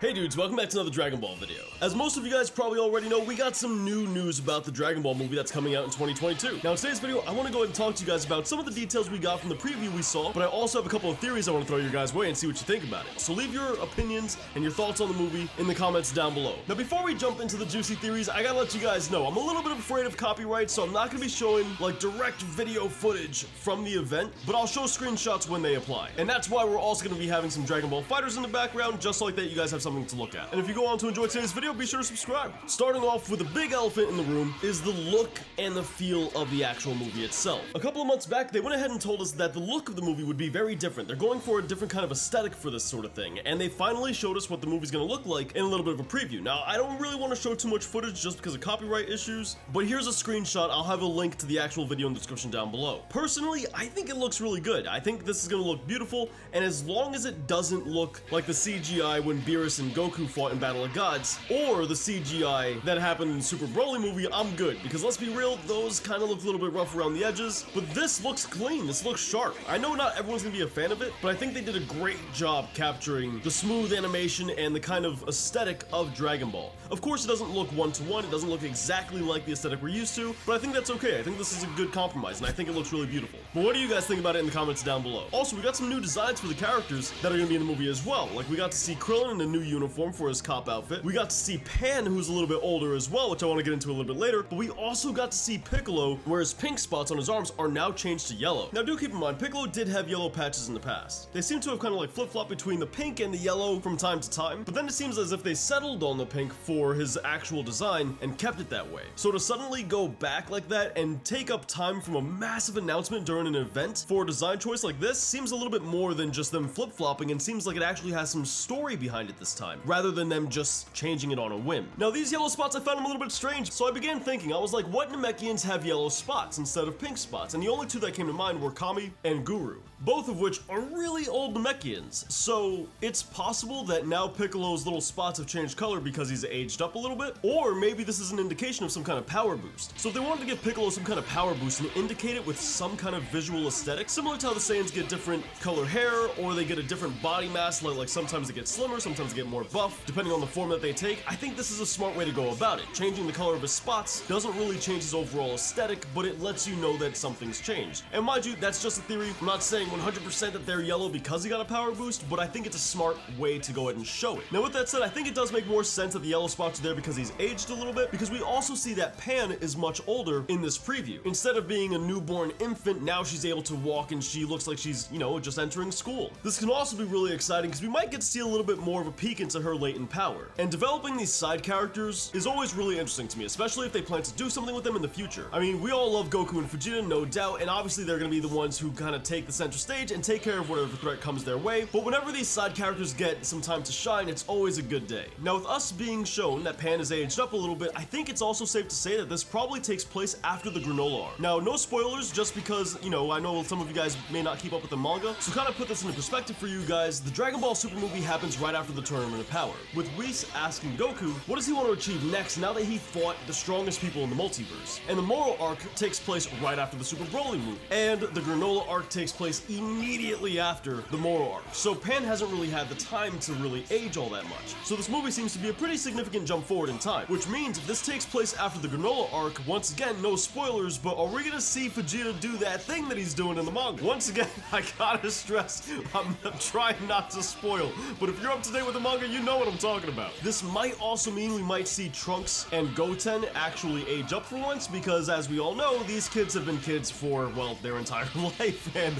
Hey dudes, welcome back to another Dragon Ball video. As most of you guys probably already know, we got some new news about the Dragon Ball movie that's coming out in 2022. Now in today's video, I want to go ahead and talk to you guys about some of the details we got from the preview we saw, but I also have a couple of theories I want to throw your guys' way and see what you think about it. So leave your opinions and your thoughts on the movie in the comments down below. Now before we jump into the juicy theories, I gotta let you guys know, I'm a little bit afraid of copyright, so I'm not gonna be showing like direct video footage from the event, but I'll show screenshots when they apply. And that's why we're also gonna be having some Dragon Ball fighters in the background, just like that you guys have something to look at. And if you go on to enjoy today's video, be sure to subscribe. Starting off with a big elephant in the room is the look and the feel of the actual movie itself. A couple of months back, they went ahead and told us that the look of the movie would be very different. They're going for a different kind of aesthetic for this sort of thing, and they finally showed us what the movie's gonna look like in a little bit of a preview. Now, I don't really want to show too much footage just because of copyright issues, but here's a screenshot. I'll have a link to the actual video in the description down below. Personally, I think it looks really good. I think this is gonna look beautiful, and as long as it doesn't look like the CGI when Beerus and Goku fought in Battle of Gods, or the CGI that happened in the Super Broly movie, I'm good. Because let's be real, those kind of look a little bit rough around the edges, but this looks clean, this looks sharp. I know not everyone's gonna be a fan of it, but I think they did a great job capturing the smooth animation and the kind of aesthetic of Dragon Ball. Of course, it doesn't look one-to-one, it doesn't look exactly like the aesthetic we're used to, but I think that's okay. I think this is a good compromise, and I think it looks really beautiful. But what do you guys think about it in the comments down below? Also, we got some new designs for the characters that are gonna be in the movie as well. Like, we got to see Krillin in a new uniform for his cop outfit. We got to see Pan, who's a little bit older as well, which I want to get into a little bit later, but we also got to see Piccolo, where his pink spots on his arms are now changed to yellow. Now do keep in mind, Piccolo did have yellow patches in the past. They seem to have kind of like flip-flopped between the pink and the yellow from time to time, but then it seems as if they settled on the pink for his actual design and kept it that way. So to suddenly go back like that and take up time from a massive announcement during an event for a design choice like this seems a little bit more than just them flip-flopping, and seems like it actually has some story behind it this time, rather than them just changing it on a whim. Now these yellow spots, I found them a little bit strange, so I began thinking, I was like, what Namekians have yellow spots instead of pink spots? And the only two that came to mind were Kami and Guru, both of which are really old Namekians. So it's possible that now Piccolo's little spots have changed color because he's aged up a little bit, or maybe this is an indication of some kind of power boost. So if they wanted to give Piccolo some kind of power boost and indicate it with some kind of visual aesthetic, similar to how the Saiyans get different color hair, or they get a different body mass, like sometimes they get slimmer, sometimes they get more buff, depending on the form that they take, I think this is a smart way to go about it. Changing the color of his spots doesn't really change his overall aesthetic, but it lets you know that something's changed. And mind you, that's just a theory. I'm not saying 100% that they're yellow because he got a power boost, but I think it's a smart way to go ahead and show it. Now with that said, I think it does make more sense that the yellow spots are there because he's aged a little bit, because we also see that Pan is much older in this preview. Instead of being a newborn infant, now she's able to walk and she looks like she's, you know, just entering school. This can also be really exciting because we might get to see a little bit more of a peek into her latent power. And developing these side characters is always really interesting to me, especially if they plan to do something with them in the future. I mean, we all love Goku and Vegeta, no doubt, and obviously they're gonna be the ones who kind of take the center stage and take care of whatever threat comes their way, but whenever these side characters get some time to shine, it's always a good day. Now with us being shown that Pan is aged up a little bit, I think it's also safe to say that this probably takes place after the granola arc. Now, no spoilers, just because, you know, I know some of you guys may not keep up with the manga, so kind of put this into perspective for you guys, the Dragon Ball Super movie happens right after the Tournament of Power, with Whis asking Goku, what does he want to achieve next now that he fought the strongest people in the multiverse? And the Moro arc takes place right after the Super Broly movie, and the Granola arc takes place immediately after the Moro arc. So Pan hasn't really had the time to really age all that much. So this movie seems to be a pretty significant jump forward in time, which means if this takes place after the Granola arc, once again, no spoilers, but are we gonna see Vegeta do that thing that he's doing in the manga? Once again, I gotta stress, I'm trying not to spoil, but if you're up to date with the manga, you know what I'm talking about. This might also mean we might see Trunks and Goten actually age up for once, because as we all know, these kids have been kids for, well, their entire life, and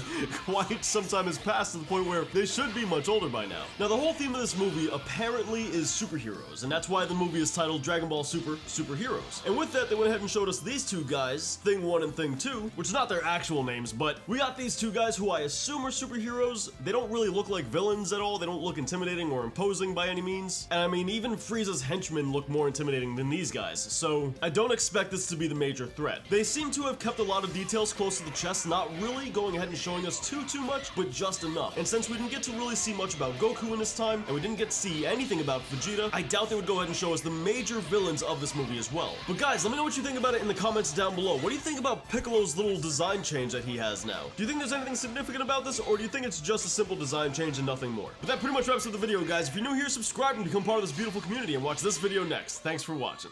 quite some time has passed to the point where they should be much older by now. Now, the whole theme of this movie apparently is superheroes, and that's why the movie is titled Dragon Ball Super Superheroes. And with that, they went ahead and showed us these two guys, Thing 1 and Thing 2, which is not their actual names, but we got these two guys who I assume are superheroes. They don't really look like villains at all. They don't look intimidating or imposing by any means. And I mean, even Frieza's henchmen look more intimidating than these guys, so I don't expect this to be the major threat. They seem to have kept a lot of details close to the chest, not really going ahead and showing us too much, but just enough. And since we didn't get to really see much about Goku in this time, and we didn't get to see anything about Vegeta, I doubt they would go ahead and show us the major villains of this movie as well. But guys, let me know what you think about it in the comments down below. What do you think about Piccolo's little design change that he has now? Do you think there's anything significant about this, or do you think it's just a simple design change and nothing more? But that pretty much wraps up the video, guys. If you're new new here, subscribe and become part of this beautiful community and watch this video next. Thanks for watching.